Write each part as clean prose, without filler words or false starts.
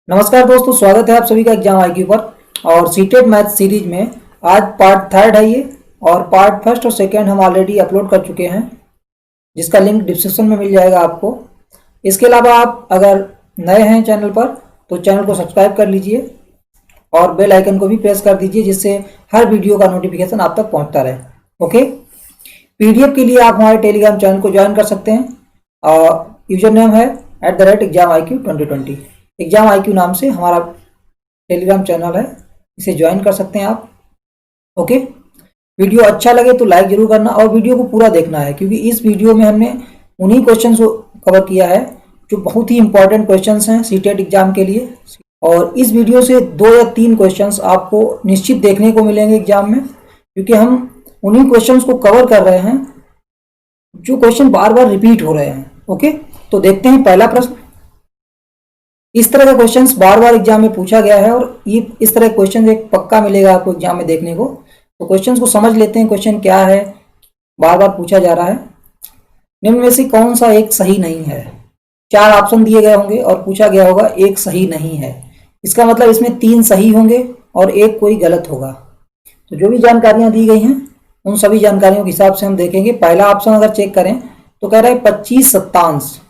नमस्कार दोस्तों, स्वागत है आप सभी का एग्जाम आईक्यू पर। और सीटेट मैथ सीरीज में आज पार्ट थर्ड है ये, और पार्ट फर्स्ट और सेकंड हम ऑलरेडी अपलोड कर चुके हैं, जिसका लिंक डिस्क्रिप्शन में मिल जाएगा आपको। इसके अलावा आप अगर नए हैं चैनल पर तो चैनल को सब्सक्राइब कर लीजिए और बेल आइकन को भी प्रेस कर दीजिए, जिससे हर वीडियो का नोटिफिकेशन आप तक पहुँचता रहे। ओके, पीडीएफ के लिए आप हमारे टेलीग्राम चैनल को ज्वाइन कर सकते हैं और यूजर नेम है @exam-iq2020। एग्जाम IQ नाम से हमारा टेलीग्राम चैनल है, इसे ज्वाइन कर सकते हैं आप। ओके, वीडियो अच्छा लगे तो लाइक जरूर करना और वीडियो को पूरा देखना है, क्योंकि इस वीडियो में हमने उन्हीं क्वेश्चंस को कवर किया है जो बहुत ही इंपॉर्टेंट क्वेश्चंस हैं सीटेट एग्जाम के लिए। और इस वीडियो से 2 या 3 क्वेश्चंस आपको निश्चित देखने को मिलेंगे एग्जाम में, क्योंकि हम उन्हीं क्वेश्चंस को कवर कर रहे हैं जो क्वेश्चन बार बार रिपीट हो रहे हैं। ओके, तो देखते हैं पहला प्रश्न। इस तरह का क्वेश्चंस बार बार एग्जाम में पूछा गया है और ये इस तरह क्वेश्चन एक पक्का मिलेगा आपको एग्जाम में देखने को। तो क्वेश्चंस को समझ लेते हैं, क्वेश्चन क्या है, बार बार पूछा जा रहा है। निम्न में से कौन सा एक सही नहीं है? 4 ऑप्शन दिए गए होंगे और पूछा गया होगा एक सही नहीं है। इसका मतलब इसमें 3 सही होंगे और एक कोई गलत होगा। तो जो भी जानकारियां दी गई हैं उन सभी जानकारियों के हिसाब से हम देखेंगे। पहला ऑप्शन अगर चेक करें तो कह रहा है 25 शतांश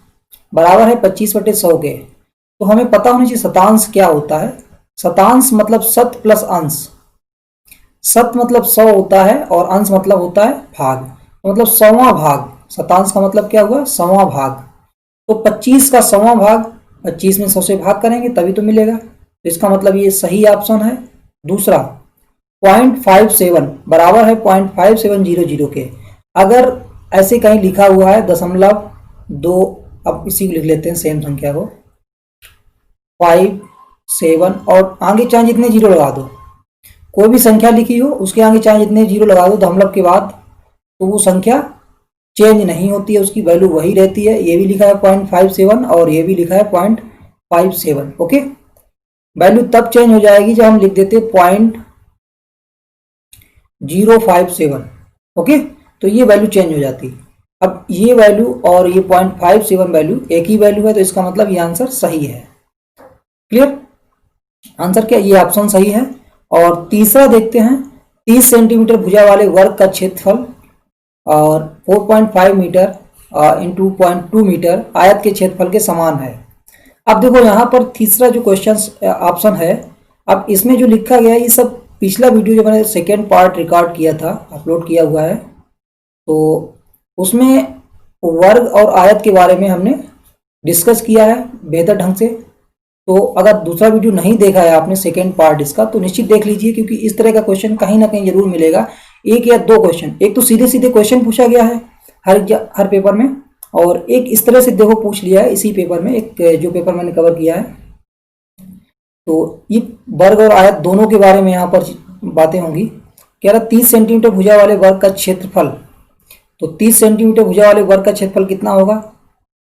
बराबर है 25/100 के। तो हमें पता होना चाहिए शतांश क्या होता है। शतांश मतलब शत प्लस अंश। शत मतलब 100 होता है और अंश मतलब होता है भाग, मतलब 100वां भाग। शतांश का मतलब क्या हुआ? 100वां भाग। तो 25 का 100वां भाग 25 में 100 से भाग करेंगे तभी तो मिलेगा। तो इसका मतलब ये सही ऑप्शन है। दूसरा 0.57 बराबर है 0.5700 के। अगर ऐसे कहीं लिखा हुआ है 0.2, अब इसी को लिख लेते हैं सेम संख्या को 5, 7 और आगे चाहे जितने जीरो लगा दो। कोई भी संख्या लिखी हो उसके आगे चाहे जितने जीरो लगा दो दशमलव के बाद, तो वो संख्या चेंज नहीं होती है, उसकी वैल्यू वही रहती है। ये भी लिखा है 0.57 और ये भी लिखा है 0.57। ओके, वैल्यू तब चेंज हो जाएगी जब हम लिख देते 0.057। ओके, तो ये वैल्यू चेंज हो जाती है। अब ये वैल्यू और ये 0.57 वैल्यू एक ही वैल्यू है, तो इसका मतलब ये आंसर सही है। क्लियर? आंसर क्या? ये ऑप्शन सही है। और तीसरा देखते हैं 30 सेंटीमीटर भुजा वाले वर्ग का क्षेत्रफल और 4.5 मीटर इंटू 0.2 मीटर आयत के क्षेत्रफल के समान है। अब देखो यहाँ पर तीसरा जो क्वेश्चन ऑप्शन है, अब इसमें जो लिखा गया है ये सब पिछला वीडियो जो मैंने सेकेंड पार्ट रिकॉर्ड किया था, अपलोड किया हुआ है, तो उसमें वर्ग और आयत के बारे में हमने डिस्कस किया है बेहतर ढंग से। तो अगर दूसरा वीडियो नहीं देखा है आपने सेकेंड पार्ट इसका, तो निश्चित देख लीजिए, क्योंकि इस तरह का क्वेश्चन कहीं ना कहीं जरूर मिलेगा। 1 या 2 क्वेश्चन, एक तो सीधे सीधे क्वेश्चन पूछा गया है हर पेपर में, और एक इस तरह से देखो पूछ लिया है इसी पेपर में, एक जो पेपर मैंने कवर किया है। तो ये वर्ग और आयत दोनों के बारे में यहाँ पर बातें होंगी। कह रहा 30 सेंटीमीटर भुजा वाले वर्ग का क्षेत्रफल, तो 30 सेंटीमीटर भुजा वाले वर्ग का क्षेत्रफल कितना होगा?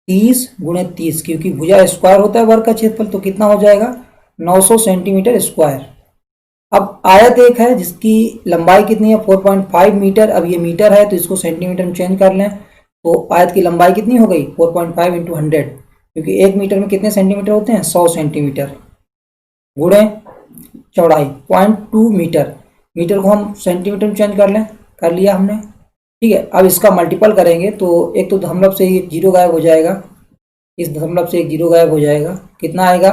30 × 30, क्योंकि भुजा स्क्वायर होता है वर्ग का क्षेत्रफल, तो कितना हो जाएगा? 900 सेंटीमीटर स्क्वायर। अब आयत एक है जिसकी लंबाई कितनी है? 4.5 मीटर। अब ये मीटर है तो इसको सेंटीमीटर में चेंज कर लें, तो आयत की लंबाई कितनी हो गई? 4.5 × 100, क्योंकि 1 मीटर में कितने सेंटीमीटर होते हैं? 100 सेंटीमीटर गुणे चौड़ाई 0.2 मीटर। मीटर को हम सेंटीमीटर में चेंज कर लें, कर लिया हमने। ठीक है, अब इसका मल्टीपल करेंगे तो एक तो दशमलव से एक जीरो गायब हो जाएगा, इस दशमलव से एक जीरो गायब हो जाएगा, कितना आएगा?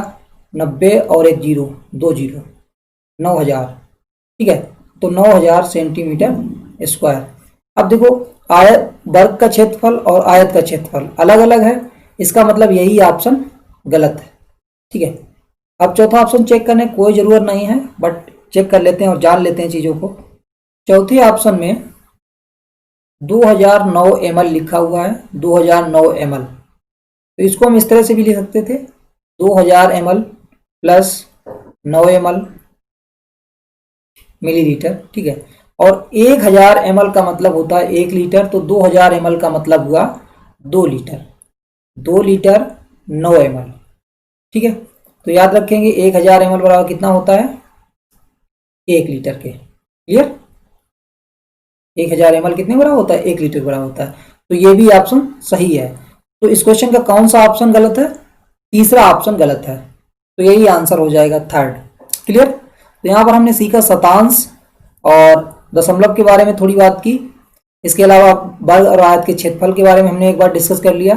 90 और एक जीरो, 2 जीरो, 9000। ठीक है, तो 9000 सेंटीमीटर स्क्वायर। अब देखो आयत वर्ग का क्षेत्रफल और आयत का क्षेत्रफल अलग अलग है, इसका मतलब यही ऑप्शन गलत है। ठीक है, अब चौथा ऑप्शन चेक करने की कोई ज़रूरत नहीं है, बट चेक कर लेते हैं और जान लेते हैं चीज़ों को। चौथे ऑप्शन में 2009 ml लिखा हुआ है, 2009 ml। तो इसको हम इस तरह से भी लिख सकते थे 2000 ml प्लस 9 ml मिलीलीटर। ठीक है, और 1000 ml का मतलब होता है 1 लीटर, तो 2000 ml का मतलब हुआ 2 लीटर। 2 litre 9 ml। ठीक है, तो याद रखेंगे 1000 ml बराबर कितना होता है? 1 लीटर के। क्लियर? 1000 ml कितने बड़ा होता है? 1 लीटर बड़ा होता है। तो ये भी ऑप्शन सही है। तो इस क्वेश्चन का कौन सा ऑप्शन गलत है? तीसरा ऑप्शन गलत है। तो यही आंसर हो जाएगा थर्ड। क्लियर। तो यहाँ पर हमने सीखा शतांश और दशमलव के बारे में थोड़ी बात की। इसके अलावा वर्ग और आयत के क्षेत्रफल के बारे में हमने एक बार डिस्कस कर लिया,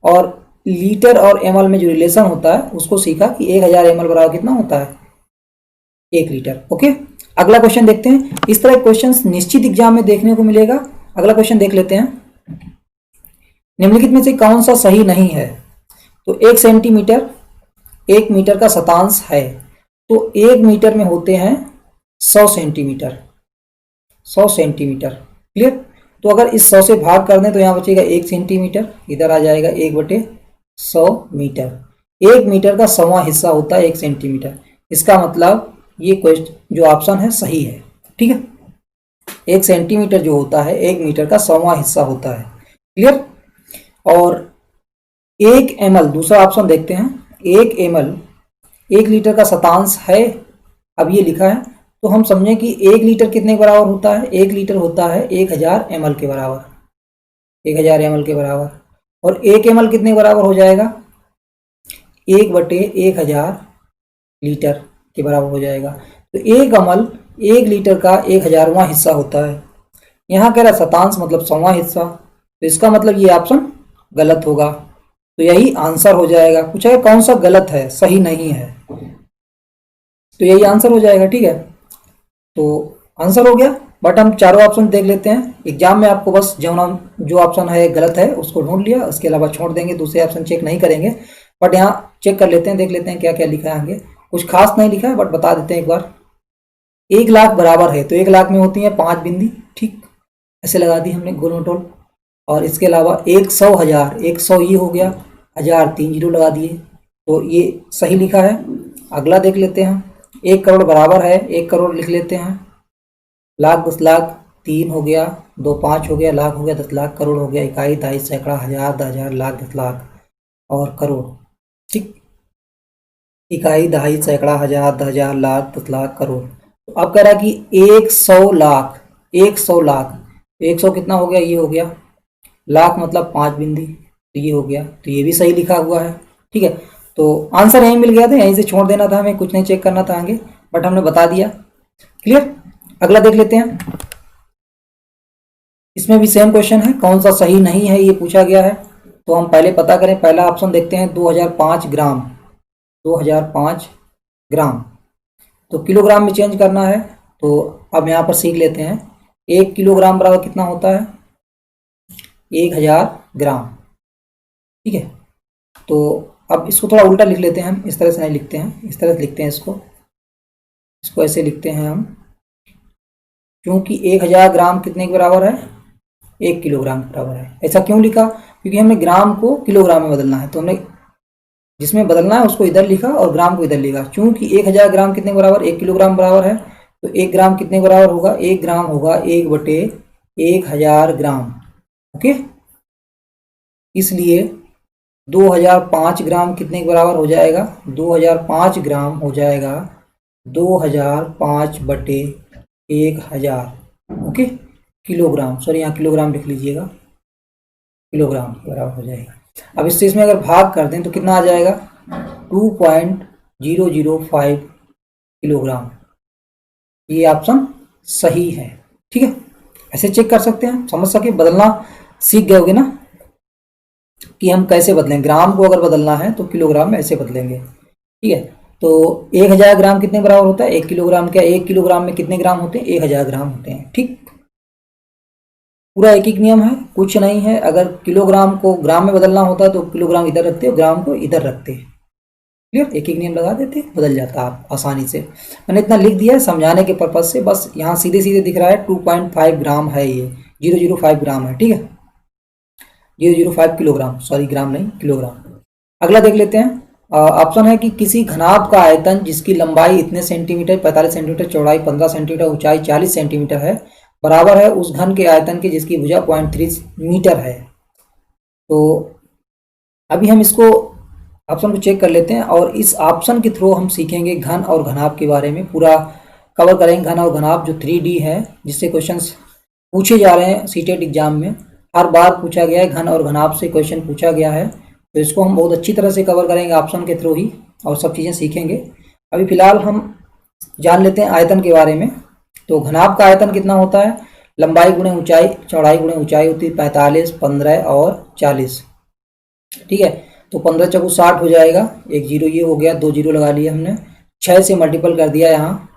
और लीटर और एमएल में जो रिलेशन होता है उसको सीखा कि 1000 एमएल बराबर कितना होता है, 1 लीटर। ओके, अगला क्वेश्चन देखते हैं। इस तरह क्वेश्चन निश्चित एग्जाम में देखने को मिलेगा। अगला क्वेश्चन देख लेते हैं। निम्नलिखित में से कौन सा सही नहीं है? तो 1 सेंटीमीटर 1 मीटर का शतांश है, तो 1 मीटर में होते हैं 100 सेंटीमीटर। 100 सेंटीमीटर। क्लियर। तो अगर इस 100 से भाग कर दें तो यहाँ बचेगा 1 सेंटीमीटर, इधर आ जाएगा 1/100 मीटर। 1 मीटर का 100वां हिस्सा होता है 1 सेंटीमीटर। इसका मतलब ये क्वेश्चन जो ऑप्शन है सही है। ठीक है, 1 सेंटीमीटर जो होता है 1 मीटर का 100वां हिस्सा होता है। क्लियर। और 1 ml, दूसरा ऑप्शन देखते हैं। 1 ml 1 लीटर का शतांश है। अब ये लिखा है तो हम समझें कि 1 लीटर कितने के बराबर होता है? 1 लीटर होता है 1000 ml के बराबर, 1000 ml के बराबर। और 1 ml कितने के बराबर हो जाएगा? 1/1000 लीटर के बराबर हो जाएगा। तो 1 ml 1 लीटर का 1000वां हिस्सा होता है। यहाँ कह रहा शतांश मतलब 100वां हिस्सा, तो इसका मतलब ये ऑप्शन गलत होगा। तो यही आंसर हो जाएगा। पूछा है कौन सा गलत है, सही नहीं है, तो यही आंसर हो जाएगा। ठीक है, तो आंसर हो गया। बट हम चारों ऑप्शन देख लेते हैं। एग्जाम में आपको बस जो ऑप्शन है गलत है उसको ढूंढ लिया, उसके अलावा छोड़ देंगे, दूसरे ऑप्शन चेक नहीं करेंगे। बट यहाँ चेक कर लेते हैं, देख लेते हैं क्या क्या लिखा है आगे। कुछ खास नहीं लिखा है बट बता देते हैं एक बार। 1 लाख बराबर है, तो 1 लाख में होती है 5 बिंदी। ठीक, ऐसे लगा दी हमने गोल मटोल। और इसके अलावा 100,000, 100 ये हो गया, 1000 3 जीरो लगा दिए, तो ये सही लिखा है। अगला देख लेते हैं। 1 करोड़ बराबर है, 1 करोड़ लिख लेते हैं। लाख 10 लाख 3 हो गया, 2 5 हो गया, लाख हो गया 10 लाख, करोड़ हो गया इकाई, दहाई, सैकड़ा, हजार, 10,000, लाख, 10 लाख और करोड़। ठीक, इकाई, दहाई, सैकड़ा, हजार, 10,000, लाख, 10 लाख, करोड़। तो अब कह रहा है कि 100 लाख, 100 लाख, 100 कितना हो गया, ये हो गया। लाख मतलब 5 बिंदी, तो ये हो गया, तो ये भी सही लिखा हुआ है। ठीक है, तो आंसर यहीं मिल गया था, यहीं से छोड़ देना था हमें, कुछ नहीं चेक करना था आगे, बट हमने बता दिया। क्लियर। अगला देख लेते हैं। इसमें भी सेम क्वेश्चन है, कौन सा सही नहीं है ये पूछा गया है। तो हम पहले पता करें। पहला ऑप्शन देखते हैं 2005 ग्राम, 2005 ग्राम, तो किलोग्राम में चेंज करना है। तो अब यहाँ पर सीख लेते हैं। 1 किलोग्राम बराबर कितना होता है? 1000 ग्राम। ठीक है, तो अब इसको थोड़ा उल्टा लिख लेते हैं हम, इस तरह से नहीं लिखते हैं, इस तरह से लिखते हैं इसको ऐसे लिखते हैं हम, क्योंकि 1000 ग्राम कितने के बराबर है? 1 किलोग्राम के बराबर है। ऐसा क्यों लिखा? क्योंकि हमने ग्राम को किलोग्राम में बदलना है, तो हमने जिसमें बदलना है उसको इधर लिखा और ग्राम को इधर लिखा। चूंकि 1000 ग्राम कितने के बराबर? 1 किलोग्राम बराबर है, तो 1 ग्राम कितने के बराबर होगा? 1 ग्राम होगा 1/1000 ग्राम। ओके, इसलिए 2005 ग्राम कितने के बराबर हो जाएगा? 2005 ग्राम हो जाएगा 2005/1000। ओके, किलोग्राम, सॉरी यहाँ किलोग्राम लिख लीजिएगा, किलोग्राम के बराबर हो जाएगा। अब इससे इसमें अगर भाग कर दें तो कितना आ जाएगा? 2.005 किलोग्राम। ये ऑप्शन सही है। ठीक है, ऐसे चेक कर सकते हैं, समझ सके, बदलना सीख गए होगे ना कि हम कैसे बदलें। ग्राम को अगर बदलना है तो किलोग्राम में ऐसे बदलेंगे। ठीक है, तो 1000 ग्राम कितने बराबर होता है? 1 किलोग्राम। क्या 1 किलोग्राम में कितने ग्राम होते हैं? 1000 ग्राम होते हैं। ठीक, पूरा एक नियम है, कुछ नहीं है। अगर किलोग्राम को ग्राम में बदलना होता है तो किलोग्राम इधर रखते हो, ग्राम को इधर रखते हैं। क्लियर, एक नियम लगा देते, बदल जाता आप आसानी से। मैंने इतना लिख दिया है समझाने के पर्पज से, बस यहाँ सीधे सीधे दिख रहा है 2.5 ग्राम है, ये 005 ग्राम है। ठीक है, 005 किलोग्राम, सॉरी ग्राम नहीं, किलोग्राम। अगला देख लेते हैं। ऑप्शन है कि किसी घनाभ का आयतन जिसकी लंबाई इतने सेंटीमीटर, 45 सेंटीमीटर, चौड़ाई 15 सेंटीमीटर, ऊंचाई 40 सेंटीमीटर है, बराबर है उस घन के आयतन के जिसकी भुजा 0.3 मीटर है। तो अभी हम इसको ऑप्शन को चेक कर लेते हैं और इस ऑप्शन के थ्रू हम सीखेंगे घन और घनाभ के बारे में, पूरा कवर करेंगे। घन और घनाभ जो 3D है, जिससे क्वेश्चंस पूछे जा रहे हैं सीटेट एग्जाम में, हर बार पूछा गया है, घन और घनाभ से क्वेश्चन पूछा गया है, तो इसको हम बहुत अच्छी तरह से कवर करेंगे ऑप्शन के थ्रू ही। और सब चीज़ें सीखेंगे। अभी फ़िलहाल हम जान लेते हैं आयतन के बारे में। तो घनाभ का आयतन कितना होता है, लंबाई गुणे ऊंचाई, चौड़ाई गुणे ऊंचाई होती है 45, 15 और 40। ठीक है, तो 15 चौको 60 हो जाएगा, एक जीरो ये हो गया, 2 जीरो लगा लिया हमने, 6 से मल्टीपल कर दिया यहाँ,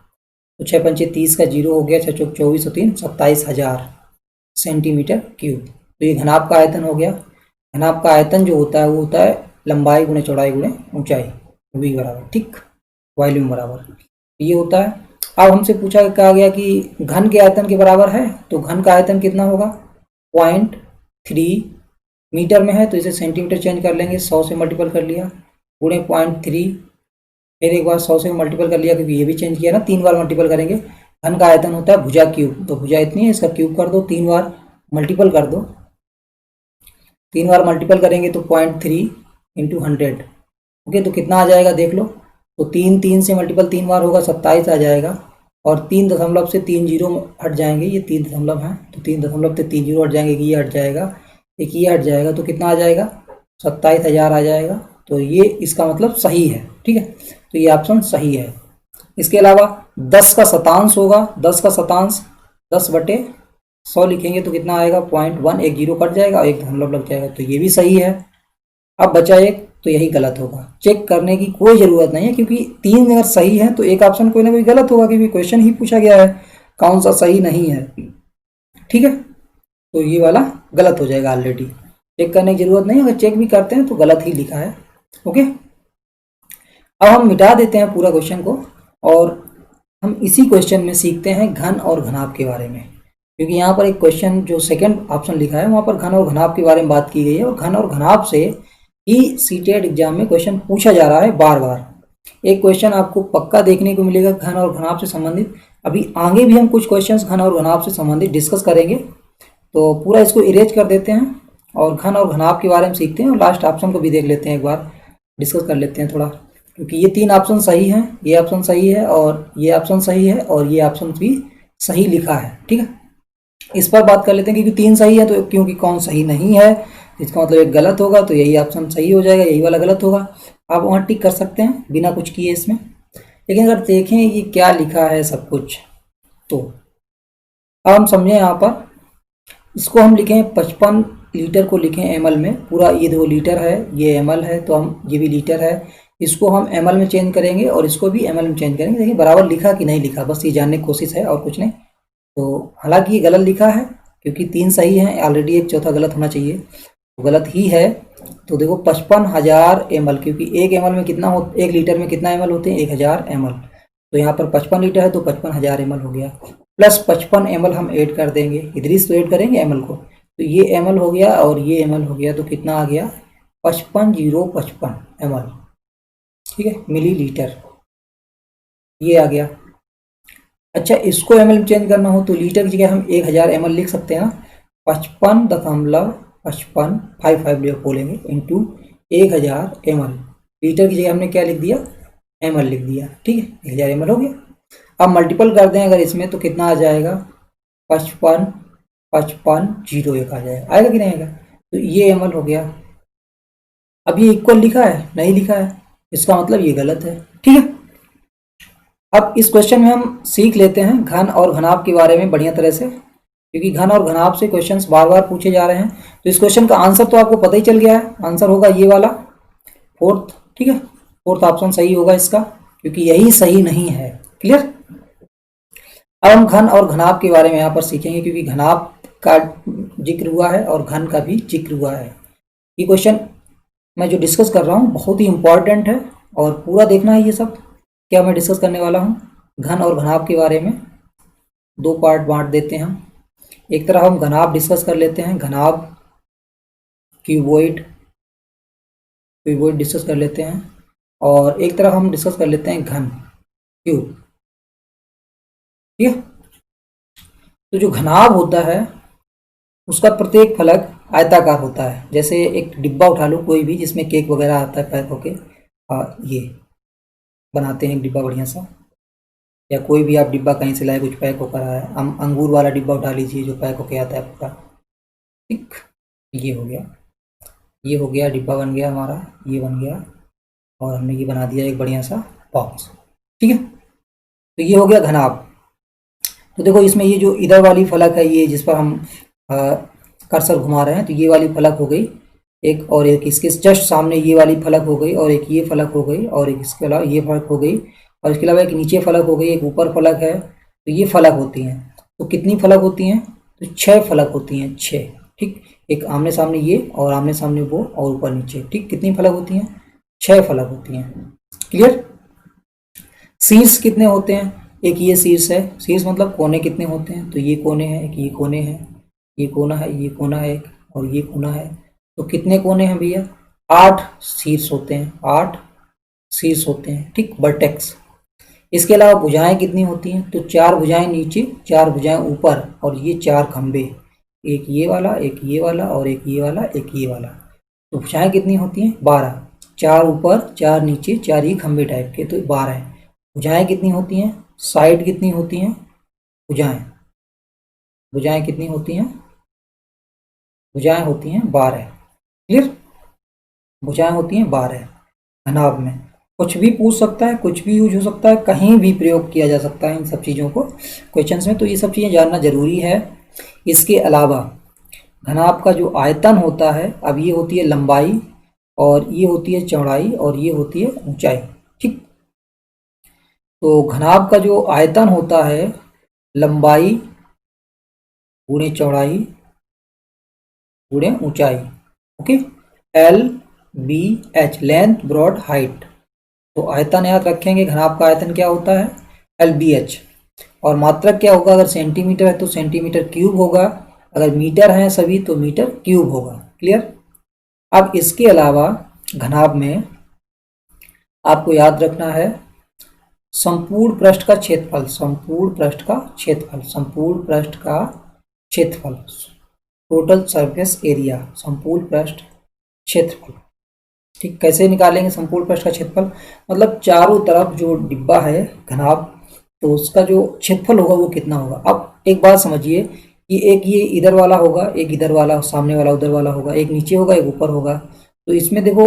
तो 6 पंचे 30 का जीरो हो गया, 6 चौक 24 और 3 27,000 सेंटीमीटर क्यूब। तो ये घनाभ का आयतन हो गया। घनाभ का आयतन जो होता है वो होता है लंबाई गुणे चौड़ाई गुणे ऊंचाई, v बराबर, ठीक, वॉल्यूम बराबर, ये होता है। अब हमसे पूछा कहा गया कि घन के आयतन के बराबर है, तो घन का आयतन कितना होगा, 0.3 मीटर में है तो इसे सेंटीमीटर चेंज कर लेंगे, 100 से मल्टीपल कर लिया, गुणे 0.3, फिर एक बार 100 से मल्टीपल कर लिया क्योंकि ये भी चेंज किया ना, 3 बार मल्टीपल करेंगे। घन का आयतन होता है भुजा क्यूब, तो भुजा इतनी है, इसका क्यूब कर दो, 3 बार मल्टीपल कर दो, 3 बार मल्टीपल करेंगे तो 0.3 इंटू 100, ओके, तो कितना आ जाएगा देख लो, तो 3 से मल्टीपल 3 बार होगा, 27 आ जाएगा, और 3 दशमलव से 3 जीरो हट जाएंगे, ये 3 दशमलव है तो 3 दशमलव से 3 जीरो हट जाएंगे, ये हट जाएगा, एक ये हट जाएगा, तो कितना आ जाएगा, 27,000 आ जाएगा। तो ये इसका मतलब सही है, ठीक है, तो ये ऑप्शन सही है। इसके अलावा 10 का शतांश होगा, 10 का शतांश 10/100 लिखेंगे तो कितना आएगा, 0.1, एक जीरो कट जाएगा और एक दशमलव लग जाएगा, तो ये भी सही है। अब बचा एक, तो यही गलत होगा, चेक करने की कोई ज़रूरत नहीं है क्योंकि 3 अगर सही है तो एक ऑप्शन कोई ना कोई गलत होगा क्योंकि क्वेश्चन ही पूछा गया है कौन सा सही नहीं है, ठीक है, तो ये वाला गलत हो जाएगा ऑलरेडी, चेक करने की जरूरत नहीं, अगर चेक भी करते हैं तो गलत ही लिखा है, ओके। अब हम मिटा देते हैं पूरा क्वेश्चन को और हम इसी क्वेश्चन में सीखते हैं घन और घनाभ के बारे में, क्योंकि यहाँ पर एक क्वेश्चन जो सेकंड ऑप्शन लिखा है वहाँ पर घन और घनाभ के बारे में बात की गई है, और घन और घनाभ से ही सीटेट एग्जाम में क्वेश्चन पूछा जा रहा है बार बार। एक क्वेश्चन आपको पक्का देखने को मिलेगा घन और घनाभ से संबंधित, अभी आगे भी हम कुछ क्वेश्चंस घन और घनाभ से संबंधित डिस्कस करेंगे, तो पूरा इसको इरेज कर देते हैं और घन और घनाभ के बारे में सीखते हैं, और लास्ट ऑप्शन को भी देख लेते हैं, एक बार डिस्कस कर लेते हैं थोड़ा, क्योंकि ये 3 ऑप्शन सही हैं, ये ऑप्शन सही है और ये ऑप्शन सही है और ये ऑप्शन भी सही लिखा है, ठीक है, इस पर बात कर लेते हैं, क्योंकि 3 सही है तो क्योंकि कौन सही नहीं है, इसका मतलब एक गलत होगा, तो यही ऑप्शन सही हो जाएगा, यही वाला गलत होगा। आप वहाँ टिक कर सकते हैं बिना कुछ किए इसमें, लेकिन अगर देखें ये क्या लिखा है सब कुछ, तो अब हम समझें यहाँ पर, इसको हम लिखें 55 लीटर को लिखें एमएल में, पूरा ये 2 लीटर है, ये एमएल है, तो हम ये भी लीटर है, इसको हम एमएल में चेंज करेंगे और इसको भी एमएल में चेंज करेंगे। देखिए बराबर लिखा कि नहीं लिखा, बस ये जानने की कोशिश है और कुछ नहीं। तो हालांकि ये गलत लिखा है क्योंकि 3 सही हैं, ऑलरेडी एक चौथा गलत होना चाहिए, तो गलत ही है। तो देखो 55,000 ml, क्योंकि 1 ml में कितना हो, 1 लीटर में कितना ml होते हैं, 1000 ml, तो यहाँ पर 55 लीटर है तो 55,000 ml हो गया, प्लस 55 ml हम ऐड कर देंगे, इधर तो ऐड करेंगे ml को, तो ये ml हो गया और ये ml हो गया, तो कितना आ गया, 55,055 ml, ठीक है, मिली लीटर, ये आ गया। अच्छा, इसको ml में चेंज करना हो तो लीटर की जगह हम 1000 ml लिख सकते हैं ना, 55.55 55 बोलेंगे इंटू 1000 ml, लीटर की जगह हमने क्या लिख दिया, ml लिख दिया, ठीक है, 1000 ml हो गया। अब मल्टीपल कर दें अगर इसमें तो कितना आ जाएगा, 55.5501 आ जाएगा, आएगा कि नहीं आएगा, तो ये ml हो गया। अब ये इक्वल लिखा है, नहीं लिखा है, इसका मतलब ये गलत है, ठीक है। अब इस क्वेश्चन में हम सीख लेते हैं घन और घनाभ के बारे में बढ़िया तरह से, क्योंकि घन और घनाभ से क्वेश्चंस बार बार पूछे जा रहे हैं। तो इस क्वेश्चन का आंसर तो आपको पता ही चल गया है, आंसर होगा ये वाला 4th, ठीक है, 4th ऑप्शन सही होगा इसका, क्योंकि यही सही नहीं है, क्लियर। अब हम घन और घनाभ के बारे में यहाँ पर सीखेंगे, क्योंकि घनाभ का जिक्र हुआ है और घन का भी जिक्र हुआ है। ये क्वेश्चन मैं जो डिस्कस कर रहा हूँ बहुत ही इंपॉर्टेंट है और पूरा देखना है ये सब क्या मैं डिस्कस करने वाला हूँ। घन और घनाभ के बारे में 2 पार्ट बांट देते हैं हम, एक तरफ हम घनाभ डिस्कस कर लेते हैं, घनाभ क्यूबॉइड डिस्कस कर लेते हैं, और एक तरफ हम डिस्कस कर लेते हैं घन क्यूब, ठीक है। तो जो घनाभ होता है उसका प्रत्येक फलक आयताकार होता है, जैसे एक डिब्बा उठा लो कोई भी जिसमें केक वगैरह आता है पैक होके, ये बनाते हैं एक डिब्बा बढ़िया सा, या कोई भी आप डिब्बा कहीं से लाए कुछ पैक होकर आया है, हम अंगूर वाला डिब्बा उठा लीजिए जो पैक होके आता है पूरा, ठीक, ये हो गया डिब्बा बन गया हमारा, ये बन गया, और हमने ये बना दिया एक बढ़िया सा बॉक्स। ठीक है, तो ये हो गया घनाभ। तो देखो इसमें ये जो इधर वाली फलक है, ये जिस पर हम कर्सर घुमा रहे हैं, तो ये वाली फलक हो गई एक, और एक इसके जस्ट सामने ये वाली फलक हो गई, और एक ये फलक हो गई, और एक इसके अलावा ये फलक हो गई, और इसके अलावा एक नीचे फलक हो गई, एक ऊपर फलक है। तो ये फलक होती हैं। तो कितनी फलक होती हैं? तो 6 फलक होती हैं, 6। ठीक, एक आमने सामने ये, और आमने सामने वो, और ऊपर नीचे। ठीक, कितनी फलक होती हैं? 6 फलक होती हैं। क्लियर? शीर्ष कितने होते हैं? एक ये शीर्ष है, शीर्ष मतलब कोने कितने होते हैं? तो ये कोने हैं, एक ये कोने हैं, ये कोना है, ये कोना है एक, और ये कोना है। तो कितने कोने हैं भैया? 8 शीर्ष होते हैं, 8 शीर्ष होते हैं। ठीक, वर्टेक्स। इसके अलावा भुजाएं कितनी होती हैं? तो 4 भुजाएं नीचे, 4 भुजाएं ऊपर, और ये 4 खंबे, एक ये वाला, एक ये वाला, और एक ये वाला, एक ये वाला। तो भुजाएं कितनी होती हैं? 12। 4 ऊपर, 4 नीचे, 4 ही खंबे टाइप के, तो 12 है। भुजाएं कितनी होती हैं? साइड कितनी होती हैं? भुजाएं, भुजाएं कितनी होती हैं? भुजाएं होती हैं 12। क्लियर? भुजाएं होती हैं 12 घनाभ में। कुछ भी पूछ सकता है, कुछ भी यूज हो सकता है, कहीं भी प्रयोग किया जा सकता है इन सब चीज़ों को क्वेश्चंस में, तो ये सब चीज़ें जानना जरूरी है। इसके अलावा घनाभ का जो आयतन होता है, अब ये होती है लंबाई, और ये होती है चौड़ाई, और ये होती है ऊंचाई। ठीक, तो घनाभ का जो आयतन होता है, लंबाई गुणे चौड़ाई गुणे ऊंचाई। Okay, L B H, length broad height. तो आयतन याद रखेंगे, घनाभ का आयतन क्या होता है? L B H. और मात्रक क्या होगा? अगर सेंटीमीटर है तो सेंटीमीटर क्यूब होगा, अगर मीटर है सभी तो मीटर क्यूब होगा। क्लियर? अब इसके अलावा घनाभ में आपको याद रखना है संपूर्ण पृष्ठ का क्षेत्रफल, संपूर्ण पृष्ठ का क्षेत्रफल, संपूर्ण पृष्ठ का क्षेत्रफल, टोटल सरफेस एरिया, संपूर्ण पृष्ठ क्षेत्रफल। ठीक, कैसे निकालेंगे संपूर्ण पृष्ठ का क्षेत्रफल? मतलब चारों तरफ जो डिब्बा है घनाभ, तो उसका जो क्षेत्रफल होगा वो कितना होगा। अब एक बात समझिए कि एक ये इधर वाला होगा, एक इधर वाला, सामने वाला उधर वाला होगा, एक नीचे होगा, एक ऊपर होगा। तो इसमें देखो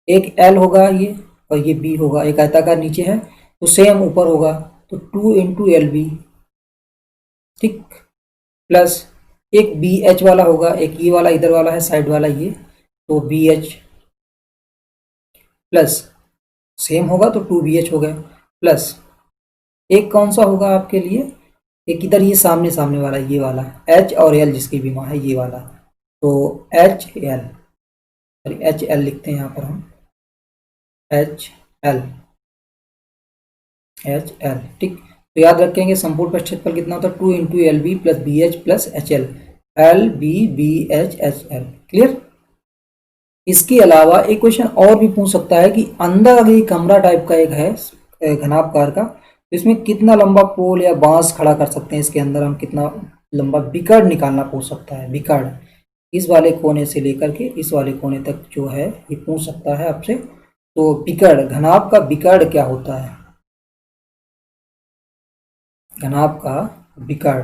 एक एल होगा ये, और ये बी होगा, एक आयताकार नीचे है तो सेम ऊपर होगा, तो 2 इंटू एल बी। ठीक, प्लस एक बी एच वाला होगा, एक ये वाला इधर वाला है साइड वाला ये, तो बी एच प्लस सेम होगा तो 2 BH हो गया, प्लस एक कौन सा होगा आपके लिए? एक इधर ये सामने सामने वाला, ये वाला एच और एल जिसकी भी माँ है, ये वाला, तो H L, sorry H L लिखते हैं यहाँ पर हम, एच एल, एच एल। ठीक, तो याद रखेंगे संपूर्ण पृष्ठ क्षेत्रफल कितना होता है? 2 into L B plus B H plus H L, L B B H H L. Clear? इसके अलावा एक क्वेश्चन और भी पूछ सकता है कि अंदर अगर ये कमरा टाइप का एक है घनाभकार का, तो इसमें कितना लंबा पोल या बांस खड़ा कर सकते हैं, इसके अंदर हम कितना लंबा बिकड़ निकालना पूछ सकता है। बिकड़ इस वाले कोने से लेकर के इस वाले कोने तक जो है ये पूछ सकता है आपसे। तो बिकड़, घनाभ का बिकड़ क्या होता है? घनाभ का बिकड़,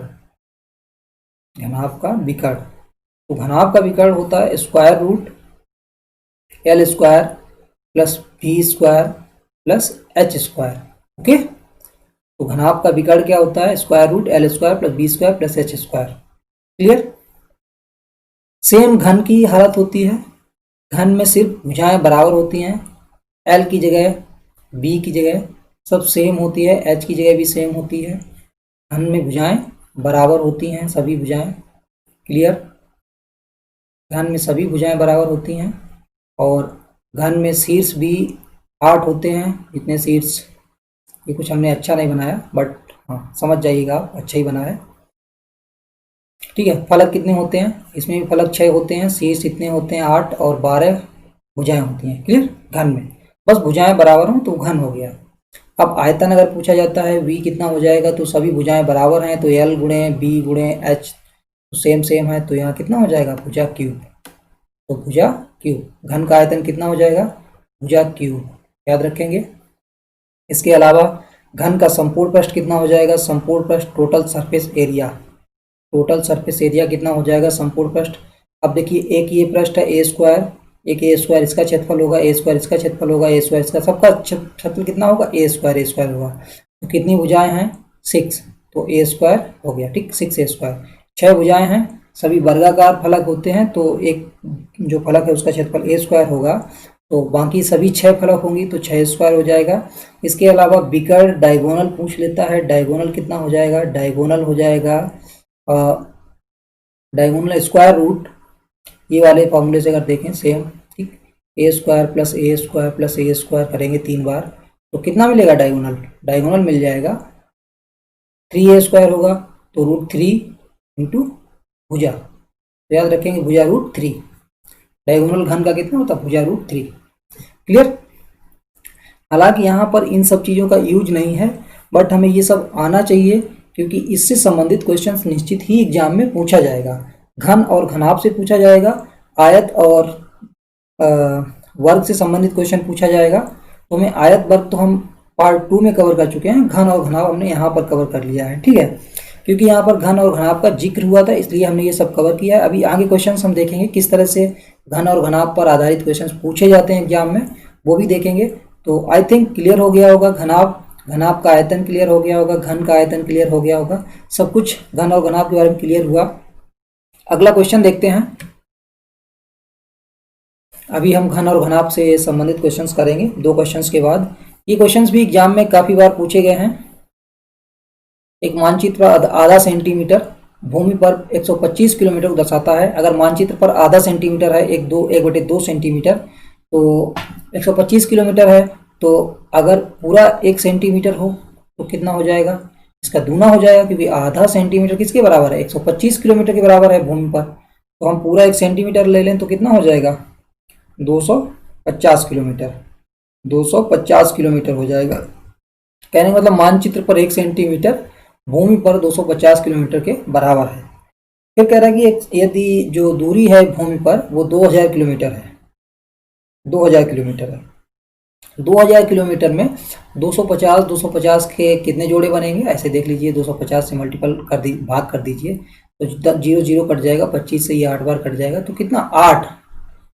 घनाभ का बिकड़, तो घनाभ का बिकड़ होता है square root L square plus B square plus H square. Okay, तो घनाभ का विकर्ण क्या होता है? Square root L square plus B square plus H square. Clear? Same घन की हालत होती है, घन में सिर्फ भुजाएं बराबर होती हैं, एल की जगह बी की जगह सब सेम होती है, एच की जगह भी सेम होती है। घन में भुजाएं बराबर होती हैं, सभी भुजाएं। क्लियर? घन में सभी भुजाएं बराबर होती हैं, और घन में शीर्ष भी 8 होते हैं। जितने शीर्ष, ये कुछ हमने अच्छा नहीं बनाया बट हाँ समझ जाइएगा आप, अच्छा ही बना है। ठीक है, फलक कितने होते हैं? इसमें भी फलक 6 होते हैं, शीर्ष इतने होते हैं 8, और 12 भुजाएं होती हैं। क्लियर? घन में बस भुजाएं बराबर हों तो घन हो गया। अब आयतन अगर पूछा जाता है v कितना हो जाएगा, तो सभी भुजाएं बराबर हैं, तो l गुणे b गुणे h तो सेम सेम है, तो यहाँ कितना हो जाएगा? भुजा क्यूब। तो भुजा क्यूब, घन का आयतन कितना हो जाएगा? भुजा क्यूब, याद रखेंगे। इसके अलावा घन का संपूर्ण पृष्ठ कितना हो जाएगा? संपूर्ण पृष्ठ total surface area, total surface area कितना हो जाएगा संपूर्ण पृष्ठ? अब देखिए एक ये पृष्ठ है ए स्क्वायर एक ए स्क्वायर इसका क्षेत्रफल होगा, ए स्क्वायर इसका क्षेत्रफल होगा, ए स्क्वायर इसका, सबका क्षेत्रफल कितना होगा, ए स्क्वायर होगा। तो कितनी भुजाएं हैं, 6, तो ए स्क्वायर हो गया, ठीक, 6 ए स्क्वायर। 6 भुजाएं हैं, सभी वर्गाकार फलक होते हैं, तो एक जो फलक है उसका क्षेत्रफल ए स्क्वायर होगा, तो बाकी सभी 6 फलक होंगी तो 6 स्क्वायर हो जाएगा। इसके अलावा विकर्ण डायगोनल पूछ लेता है, डायगोनल कितना हो जाएगा, डायगोनल हो जाएगा डायगोनल स्क्वायर रूट, ये वाले फॉर्मूले से अगर देखें सेम, ठीक, ए स्क्वायर प्लस ए स्क्वायर प्लस ए स्क्वायर करेंगे 3 बार, तो कितना मिलेगा डायगोनल, डायगोनल मिल जाएगा 3a स्क्वायर होगा, तो √3 इंटू भुजा, तो याद रखेंगे भुजा √3, डायगोनल घन का कितना होता है, भुजा √3। क्लियर। हालांकि यहाँ पर इन सब चीज़ों का यूज नहीं है, बट हमें ये सब आना चाहिए, क्योंकि इससे संबंधित क्वेश्चंस निश्चित ही एग्जाम में पूछा जाएगा। घन और घनाभ से पूछा जाएगा, आयत और वर्ग से संबंधित क्वेश्चन पूछा जाएगा। तो हमें आयत वर्ग तो हम पार्ट 2 में कवर कर चुके हैं, घन और घनाभ हमने यहाँ पर कवर कर लिया है, ठीक है, क्योंकि यहाँ पर घन और घनाभ का जिक्र हुआ था, इसलिए हमने ये सब कवर किया है। अभी आगे क्वेश्चंस हम देखेंगे किस तरह से घन और घनाभ पर आधारित क्वेश्चंस पूछे जाते हैं एग्जाम में, वो भी देखेंगे। तो आई थिंक क्लियर हो गया होगा, घनाभ का आयतन क्लियर हो गया होगा, घन का आयतन क्लियर हो गया होगा, सब कुछ घन और घनाभ के बारे में क्लियर हुआ। अगला क्वेश्चन देखते हैं। अभी हम घन और घनाभ से संबंधित क्वेश्चंस करेंगे 2 क्वेश्चंस के बाद। ये क्वेश्चंस भी एग्जाम में काफ़ी बार पूछे गए हैं। एक मानचित्र पर आधा सेंटीमीटर भूमि पर 125 किलोमीटर को दर्शाता है। अगर मानचित्र पर आधा सेंटीमीटर है, 1/2 सेंटीमीटर, तो 125 किलोमीटर है, तो अगर पूरा 1 सेंटीमीटर हो तो कितना हो जाएगा, इसका दूना हो जाएगा, क्योंकि आधा सेंटीमीटर किसके बराबर है, 125 किलोमीटर के बराबर है भूमि पर। तो हम पूरा 1 सेंटीमीटर ले लें तो कितना हो जाएगा, 250 किलोमीटर, 250 किलोमीटर हो जाएगा। कहने का मतलब मानचित्र पर 1 सेंटीमीटर भूमि पर 250 किलोमीटर के बराबर है। फिर कह रहा है कि यदि जो दूरी है भूमि पर वो 2000 किलोमीटर है, 2000 किलोमीटर है, 2000 किलोमीटर में 250 के कितने जोड़े बनेंगे, ऐसे देख लीजिए, 250 से मल्टीपल कर दी, भाग कर दीजिए, तो 0 0 कट जाएगा, 25 से ये 8 बार कट जाएगा, तो कितना 8,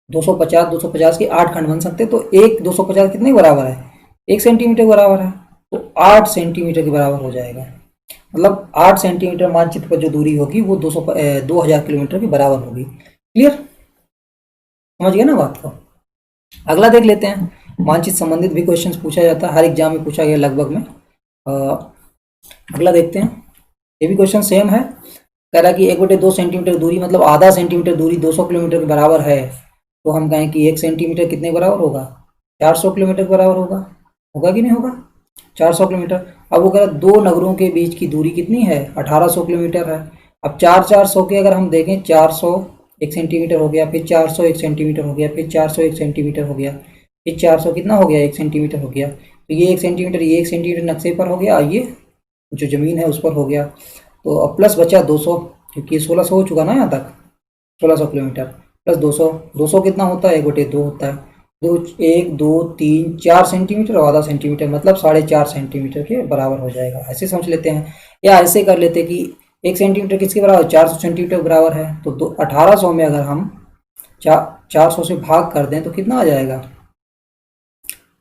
250 के 8 खंड बन सकते हैं। तो एक 250 कितने के बराबर है, 1 सेंटीमीटर के बराबर है, तो 8 सेंटीमीटर के बराबर हो जाएगा। मतलब 8 सेंटीमीटर मानचित्र पर जो दूरी होगी वो 2000 किलोमीटर के बराबर होगी। क्लियर, समझ गए ना बात को। अगला देख लेते हैं। मानचित्र संबंधित भी क्वेश्चंस पूछा जाता है, हर एग्जाम में पूछा गया लगभग में। अगला देखते हैं, ये भी क्वेश्चन सेम है। कह रहा है कि 1/2 सेंटीमीटर दूरी, मतलब आधा सेंटीमीटर दूरी 200 किलोमीटर के बराबर है, तो हम कहें कि 1 सेंटीमीटर कितने के बराबर होगा, 400 किलोमीटर के बराबर होगा, होगा कि नहीं होगा, 400 किलोमीटर। अब वो कह रहा है 2 नगरों के बीच की दूरी कितनी है, 1800 किलोमीटर है। अब 400 के अगर हम देखें, 400 1 सेंटीमीटर हो गया, फिर 400 1 सेंटीमीटर हो गया, फिर 400 1 सेंटीमीटर हो गया, फिर 400 कितना हो गया, 1 सेंटीमीटर हो गया। तो ये 1 सेंटीमीटर, ये 1 सेंटीमीटर नक्शे पर हो गया, ये जो ज़मीन है उस पर हो गया। तो अब प्लस बचा 200, क्योंकि 1600 हो चुका ना यहाँ तक, 1600 किलोमीटर प्लस 200, 200 कितना होता है, 1/2 होता है, 1 2 3 4 सेंटीमीटर और आधा सेंटीमीटर, मतलब 4.5 सेंटीमीटर के बराबर हो जाएगा। ऐसे समझ लेते हैं, या ऐसे कर लेते हैं कि 1 सेंटीमीटर किसके बराबर, 400 सेंटीमीटर बराबर है, तो 1800 में अगर हम 400 से भाग कर दें तो कितना आ जाएगा,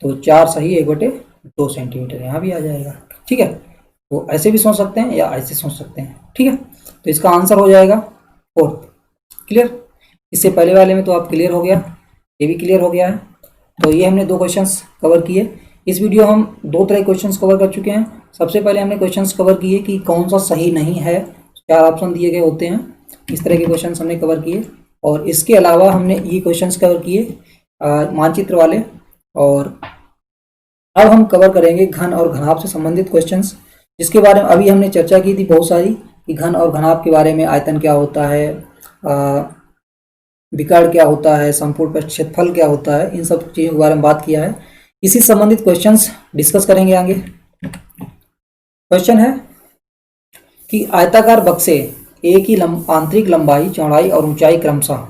तो 4 सही 1/2 सेंटीमीटर यहाँ भी आ जाएगा। ठीक है, तो ऐसे भी सोच सकते हैं या ऐसे सोच सकते हैं। ठीक है, तो इसका आंसर हो जाएगा 4th। क्लियर, इससे पहले वाले में तो आप क्लियर हो गया, ये भी क्लियर हो गया है। तो ये हमने 2 क्वेश्चंस कवर किए। इस वीडियो हम 2 तरह के क्वेश्चंस कवर कर चुके हैं। सबसे पहले हमने क्वेश्चंस कवर किए कि कौन सा सही नहीं है, 4 ऑप्शन दिए गए होते हैं, इस तरह के क्वेश्चंस हमने कवर किए। और इसके अलावा हमने ये क्वेश्चंस कवर किए मानचित्र वाले। और अब हम कवर करेंगे घन और घनाभ से संबंधित क्वेश्चंस, जिसके बारे में अभी हमने चर्चा की थी बहुत सारी, कि घन और घनाभ के बारे में, आयतन क्या होता है, विकर्ण क्या होता है, संपूर्ण पर क्षेत्रफल क्या होता है, इन सब चीज़ों के बारे में बात किया है। इसी संबंधित क्वेश्चंस डिस्कस करेंगे आगे। क्वेश्चन है कि आयताकार बक्से एक ही आंतरिक लंबाई, चौड़ाई और ऊंचाई क्रमशः।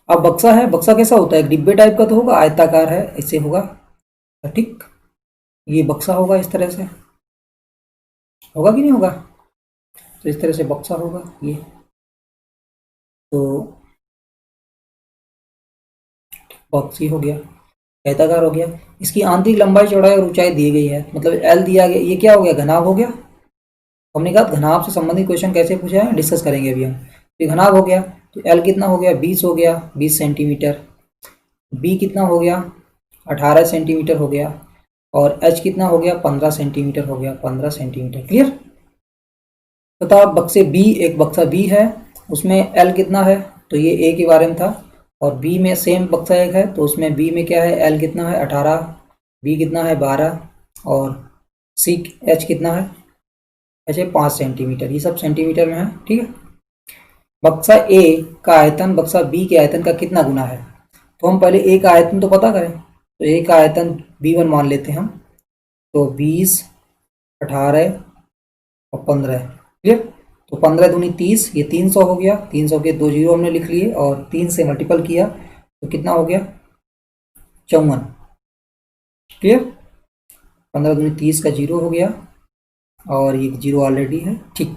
अब बक्सा है, बक्सा कैसा होता है, डिब्बे टाइप का तो होगा, आयताकार है, ऐसे होगा, ठीक, ये बक्सा होगा, इस तरह से होगा कि नहीं होगा, तो इस तरह से बक्सा होगा ये। तो बॉक्स ही हो गया, आयताकार हो गया। इसकी आंतरिक लंबाई चौड़ाई और ऊंचाई दी गई है, मतलब एल दिया गया, ये क्या हो गया, घनाभ हो गया। हमने कहा घनाभ से संबंधित क्वेश्चन कैसे पूछा है डिस्कस करेंगे अभी हम। तो घनाभ हो गया, तो एल कितना हो गया, 20 हो गया, 20 सेंटीमीटर। बी कितना हो गया, 18 सेंटीमीटर हो गया। और एच कितना हो गया, 15 सेंटीमीटर हो गया, 15 सेंटीमीटर। क्लियर। तथा बक्से बी, एक बक्सा बी है, उसमें एल कितना है, तो ये ए के बारे में था। और बी में सेम बक्सा एक है, तो उसमें बी में क्या है, एल कितना है 18, बी कितना है 12, और सी एच कितना है, एच है 5 सेंटीमीटर। ये सब सेंटीमीटर में है, ठीक है। बक्सा ए का आयतन बक्सा बी के आयतन का कितना गुना है, तो हम पहले ए का आयतन तो पता करें। तो ए का आयतन B1 मान लेते हैं हम, तो 20, 18 और 15। क्लियर। तो 15 दूनी 30, ये 300 हो गया, 300 के 2 जीरो हमने लिख लिए और 3 से मल्टीपल किया तो कितना हो गया, 54। क्लियर। 15 दूनी 30 का जीरो हो गया और ये जीरो ऑलरेडी है, ठीक।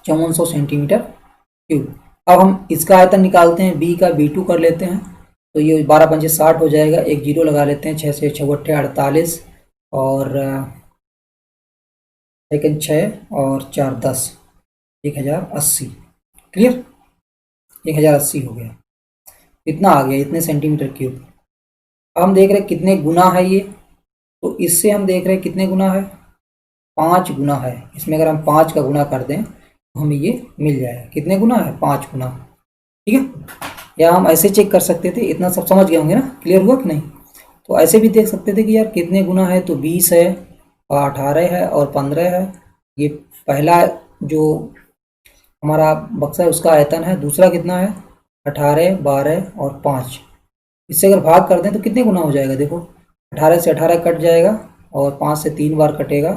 5400 सेंटीमीटर क्यूब। अब हम इसका आयतन निकालते हैं, बी का B2 कर लेते हैं। तो ये 12 पंचे 60 हो जाएगा, एक जीरो लगा लेते हैं, 6 से 6 48 और सेकंड 6 और 4 10, 1080। क्लियर। 1080 हो गया, इतना आ गया, इतने सेंटीमीटर क्यूब। अब हम देख रहे हैं कितने गुना है ये, तो इससे हम देख रहे हैं कितने गुना है, 5 गुना है। इसमें अगर हम 5 का गुना कर दें तो हमें ये मिल जाएगा, कितने गुना है, 5 गुना। ठीक है। या हम ऐसे चेक कर सकते थे, इतना सब समझ गए होंगे ना, क्लियर हुआ कि नहीं। तो ऐसे भी देख सकते थे कि यार कितने गुना है, तो 20 है और 18 है और 15 है। ये पहला जो हमारा बक्सा है उसका आयतन है, दूसरा कितना है, 18, 12 और 5। इससे अगर भाग कर दें तो कितने गुना हो जाएगा, देखो 18 से 18 कट जाएगा और 5 से 3 बार कटेगा,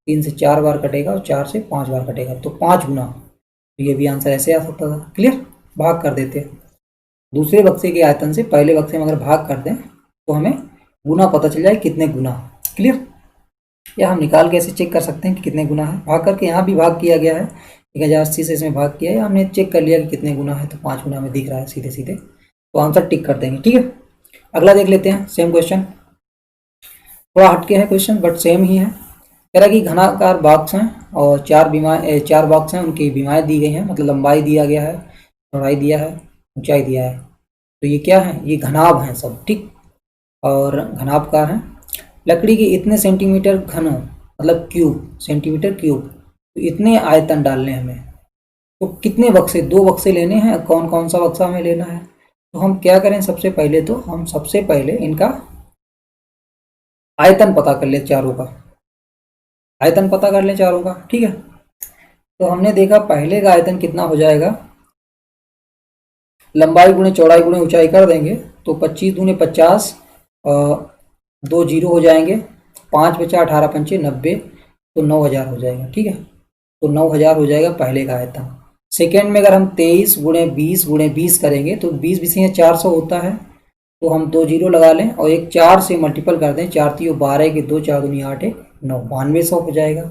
3 से 4 बार कटेगा और 4 से 5 बार कटेगा, तो 5 गुना। तो ये भी आंसर ऐसे आ सकता था। क्लियर। भाग कर देते हैं दूसरे बक्से के आयतन से पहले बक्से में अगर भाग कर दें तो हमें गुना पता चल जाए कितने गुना। क्लियर। या हम निकाल के ऐसे चेक कर सकते हैं कि कितने गुना है, भाग करके यहाँ भी भाग किया गया है, 1080 से इसमें भाग किया है, हमने चेक कर लिया कि कितने गुना है, तो 5 गुना में दिख रहा है सीधे सीधे, तो आंसर टिक कर देंगे। ठीक है। अगला देख लेते हैं, सेम क्वेश्चन, थोड़ा हटके है क्वेश्चन बट सेम ही है। कह रहा है कि घनाकार बॉक्स हैं और 4 बॉक्स हैं, उनकी बीमाएँ दी गई हैं, मतलब लंबाई दिया गया है, चौड़ाई दिया है, ऊंचाई दिया है। तो ये क्या है, ये घनाभ हैं सब, ठीक। और घनाभकार हैं। लकड़ी के इतने सेंटीमीटर घनों, मतलब क्यूब, सेंटीमीटर क्यूब, तो इतने आयतन डालने हमें। तो कितने बक्से, 2 बक्से लेने हैं, कौन कौन सा बक्सा हमें लेना है। तो हम क्या करें, सबसे पहले तो हम सबसे पहले इनका आयतन पता कर ले, चारों का आयतन पता कर ले चारों का। ठीक है। तो हमने देखा पहले का आयतन कितना हो जाएगा, लंबाई गुणे चौड़ाई गुणे ऊंचाई कर देंगे तो 25 दूने 50, 2 जीरो हो जाएंगे, 5 बचा 18 पंचे 90, तो 9000 हो जाएगा। ठीक है। तो 9000 हो जाएगा पहले का आयतन। सेकेंड में अगर हम 23 गुणे 20 गुणे 20 करेंगे तो 20 बीस 400 होता है, तो हम 2 जीरो लगा लें और एक 4 से मल्टीपल कर दें, 4 3 12 के 2, 4 दूनी 8 1 9, 9200 हो जाएगा।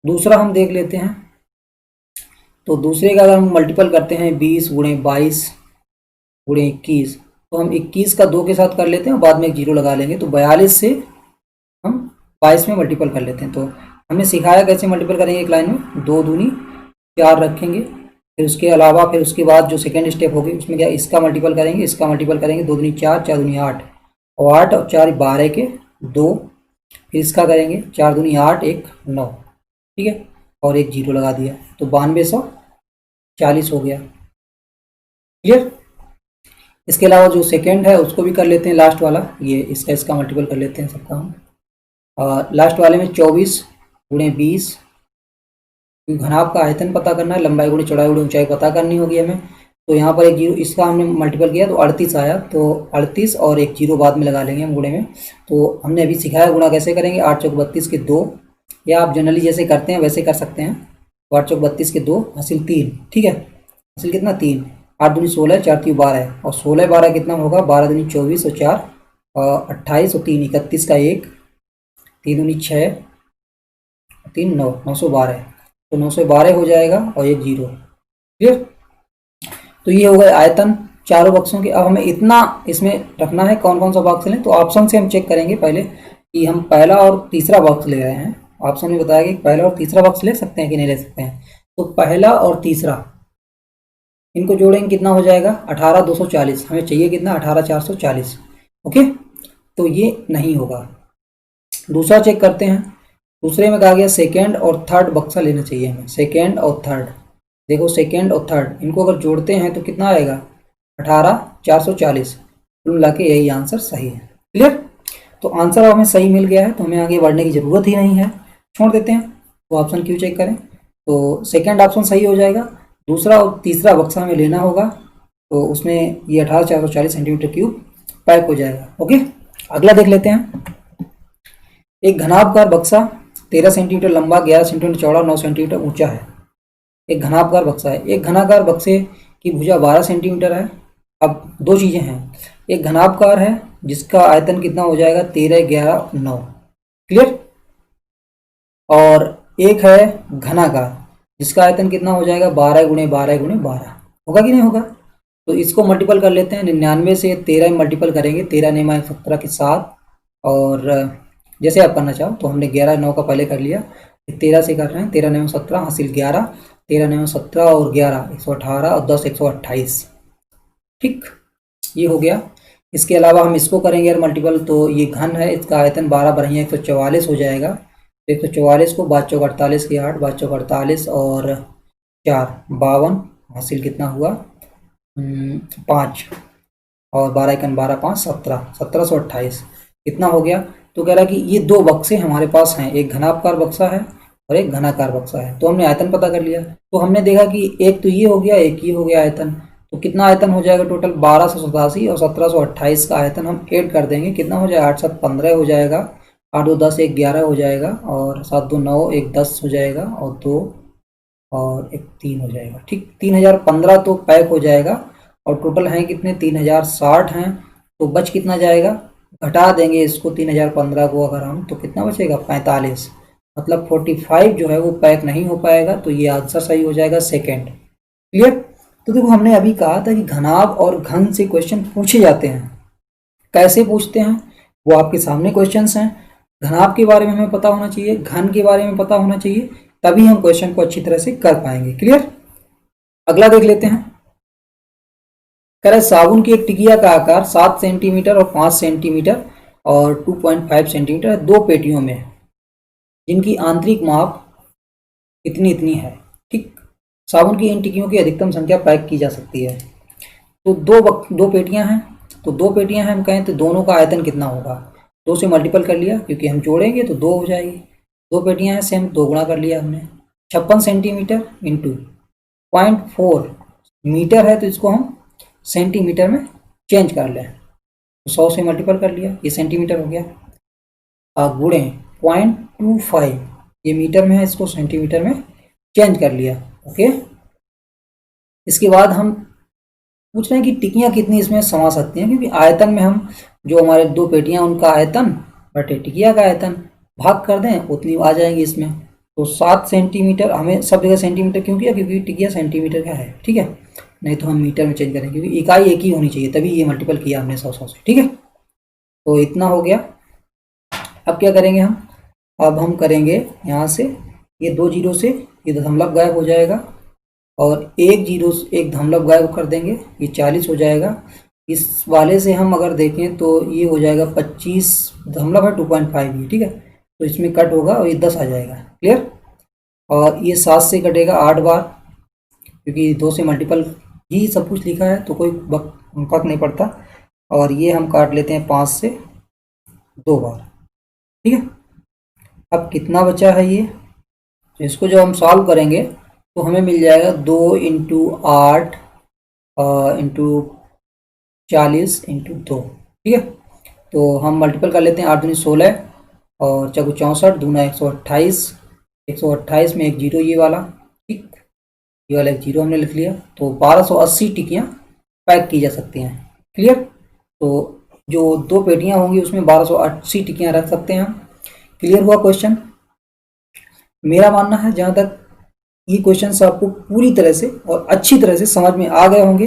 दूसरा हम देख लेते हैं, तो दूसरे का अगर हम मल्टीपल करते हैं 20 गुणे 22 गुणे 21, तो हम 21 का 2 के साथ कर लेते हैं और बाद में एक जीरो लगा लेंगे, तो 42 से हम 22 में मल्टीपल कर लेते हैं। तो हमने सिखाया कैसे मल्टीपल करेंगे, एक लाइन में 2 दूनी 4 रखेंगे, फिर उसके अलावा फिर उसके बाद जो सेकेंड स्टेप होगी उसमें क्या, इसका मल्टीपल करेंगे, इसका मल्टीपल करेंगे, 2 दूनी 4, 4 दूनी 8 और 8 और 4 12 के 2, फिर इसका करेंगे 4 दूनी 8 1 9। ठीक है। और एक जीरो लगा दिया, तो 9240 हो गया। क्लियर। इसके अलावा जो सेकेंड है उसको भी कर लेते हैं, लास्ट वाला, ये इसका मल्टीपल कर लेते हैं सबका हम। लास्ट वाले में 24 गुणे 20, घनाभ का आयतन पता करना है, लंबाई गुणे चौड़ाई गुणे ऊंचाई पता करनी होगी हमें। तो यहाँ पर एक जीरो, इसका हमने मल्टीपल किया तो 38 आया, तो 38 और एक जीरो बाद में लगा लेंगे हम गुणे में। तो हमने अभी सिखाया गुणा कैसे करेंगे, 8 चौक 32 के 2, या आप जनरली जैसे करते हैं वैसे कर सकते हैं। तो 8 चौक 32 के 2 हासिल 3। ठीक है। हासिल कितना, 3, 8 दूनी 16, 4 3 12 और 16 12 कितना होगा, 12 दूनी 24 और 4 28 और 3 31 का 1, 3 दूनी 6, 3 9, 912, तो 912 हो जाएगा और एक जीरो। क्लियर। तो ये हो गए आयतन चारों बक्सों के। अब हमें इतना इसमें रखना है, कौन कौन सा बॉक्स लें, तो ऑप्शन से हम चेक करेंगे पहले कि हम पहला और तीसरा बॉक्स ले रहे हैं। ऑप्शन में बताया कि पहला और तीसरा बॉक्स ले सकते हैं कि नहीं ले सकते हैं। तो पहला और तीसरा इनको जोड़ेंगे, कितना हो जाएगा 18,240। हमें चाहिए कितना 18,440। ओके, तो ये नहीं होगा। दूसरा चेक करते हैं। दूसरे में कहा गया सेकेंड और थर्ड बक्सा लेना चाहिए हमें। सेकेंड और थर्ड, देखो सेकेंड और थर्ड इनको अगर जोड़ते हैं तो कितना आएगा 18,440। कुल मिला के यही आंसर सही है। क्लियर, तो आंसर हमें सही मिल गया है, तो हमें आगे बढ़ने की ज़रूरत ही नहीं है, छोड़ देते हैं। तो ऑप्शन क्यों चेक करें, तो सेकेंड ऑप्शन सही हो जाएगा। दूसरा और तीसरा बक्सा हमें लेना होगा, तो उसमें ये 18,440 सेंटीमीटर क्यूब पैक हो जाएगा। ओके, अगला देख लेते हैं। एक घनाभकार बक्सा 13 सेंटीमीटर लंबा, 11 सेंटीमीटर चौड़ा, 9 सेंटीमीटर ऊंचा है। एक घनाभकार बक्सा है। एक घनाकार बक्से की भुजा 12 सेंटीमीटर है। अब दो चीज़ें हैं, एक घनाभकार है जिसका आयतन कितना हो जाएगा 13, 11, 9। क्लियर, और एक है घनाकार जिसका आयतन कितना हो जाएगा 12 गुणे 12 गुणे 12। होगा कि नहीं होगा, तो इसको मल्टीपल कर लेते हैं। 99 से 13 में मल्टीपल करेंगे, 13 9 17 के साथ, और जैसे आप करना चाहो। तो हमने 11 9 का पहले कर लिया, 13 से कर रहे हैं। 13 9 17 हासिल 11, 13 9 17 और 11 118 और 10 128। ठीक, ये हो गया। इसके अलावा हम इसको करेंगे यार मल्टीपल, तो ये घन है, इसका आयतन 12 बढ़िया 144 हो जाएगा। 144 को 5 चौक 48 के 8, 5 चौक 48 और 4 52, हासिल कितना हुआ 5, और 12 एकन 12 5 17, 1728 कितना हो गया। तो कह रहा है कि ये दो बक्से हमारे पास हैं, एक घनाभकार बक्सा है और एक घनाकार बक्सा है। तो हमने आयतन पता कर लिया, तो हमने देखा कि एक तो ये हो गया, एक ये हो गया आयतन। तो कितना आयतन हो जाएगा टोटल 1287 और 1728 का आयतन हम ऐड कर देंगे, कितना हो जाएगा 8 7 15 हो जाएगा, 8 2 10 1 11 हो जाएगा, और 7 2 9 1 10 हो जाएगा, और 2 और 1 3 हो जाएगा। ठीक, 3015 तो पैक हो जाएगा। और टोटल हैं कितने 3060 हैं। तो बच कितना जाएगा, घटा देंगे इसको 3015 को अगर हम, तो कितना बचेगा 45, मतलब 45 जो है वो पैक नहीं हो पाएगा। तो ये आंसर सही हो जाएगा सेकेंड। क्लियर, तो देखो हमने अभी कहा था कि घनाभ और घन से क्वेश्चन पूछे जाते हैं। कैसे पूछते हैं वो आपके सामने क्वेश्चंस हैं। घनाभ के बारे में हमें पता होना चाहिए, घन के बारे में पता होना चाहिए, तभी हम क्वेश्चन को अच्छी तरह से कर पाएंगे। क्लियर, अगला देख लेते हैं। कह रहा है साबुन की एक टिकिया का आकार 7 सेंटीमीटर और 5 सेंटीमीटर और 2.5 सेंटीमीटर है, दो पेटियों में, जिनकी आंतरिक माप इतनी इतनी है। ठीक, साबुन की इन टिकियों की अधिकतम संख्या पैक की जा सकती है। तो दो पेटियां हैं, तो दो पेटियां हैं, हम कहें तो दोनों का आयतन कितना होगा, 2 से मल्टीपल कर लिया क्योंकि हम जोड़ेंगे तो 2 हो जाएगी। दो पेटियां हैं सेम, 2 गुणा कर लिया हमने। 56 सेंटीमीटर इंटू 0.4 मीटर है, तो इसको हम सेंटीमीटर में चेंज कर लें, तो 100 से मल्टीपल कर लिया, ये सेंटीमीटर हो गया। गुणे 0.25, ये मीटर में है, इसको सेंटीमीटर में चेंज कर लिया। ओके, इसके बाद हम पूछ रहे हैं कि टिकियां कितनी इसमें समा सकती हैं, क्योंकि आयतन में हम जो हमारे दो पेटियां उनका आयतन बटे टिकिया का आयतन भाग कर दें, उतनी आ जाएंगी इसमें। तो 7 सेंटीमीटर, हमें सब जगह सेंटीमीटर क्यों किया, क्योंकि टिकिया सेंटीमीटर का है। ठीक है, नहीं तो हम मीटर में चेंज करें, क्योंकि इकाई एक ही होनी चाहिए, तभी ये मल्टीपल किया हमने 100 से। ठीक है, तो इतना हो गया। अब क्या करेंगे हम, अब हम करेंगे यहाँ से ये 2 जीरो से ये दशमलव गायब हो जाएगा, और एक जीरो से एक दशमलव गायब कर देंगे, ये 40 हो जाएगा। इस वाले से हम अगर देखें तो ये हो जाएगा 25 दशमलव है 2.5 ये। ठीक है, तो इसमें कट होगा और ये 10 आ जाएगा। क्लियर, और ये 7 से कटेगा 8 बार, क्योंकि 2 से मल्टीपल ही सब कुछ लिखा है तो कोई फर्क नहीं पड़ता। और ये हम काट लेते हैं 5 से 2 बार। ठीक है, अब कितना बचा है ये, तो इसको जब हम सॉल्व करेंगे तो हमें मिल जाएगा 2 इंटू 8 इंटू 40 इंटू 2। ठीक है, तो हम मल्टीपल कर लेते हैं, 8 दूनी 16 और चौको 64, दूना 128, 128 में एक जीरो ये वाला। ठीक, ये वाला एक जीरो हमने लिख लिया, तो 1280 टिकियाँ पैक की जा सकती हैं। क्लियर, तो जो दो पेटियाँ होंगी उसमें 1280 टिकियाँ रख सकते हैं हम। क्लियर हुआ क्वेश्चन। मेरा मानना है जहाँ तक ये क्वेश्चन आपको पूरी तरह से और अच्छी तरह से समझ में आ गए होंगे,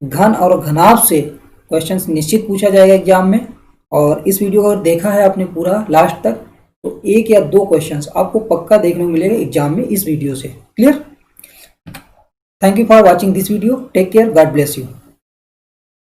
घन और घनाभ से क्वेश्चंस निश्चित पूछा जाएगा एग्जाम में। और इस वीडियो को अगर देखा है आपने पूरा लास्ट तक तो 1 या 2 क्वेश्चंस आपको पक्का देखने को मिलेगा एग्जाम में इस वीडियो से। Clear? Thank you for watching this video. Take care, God bless you.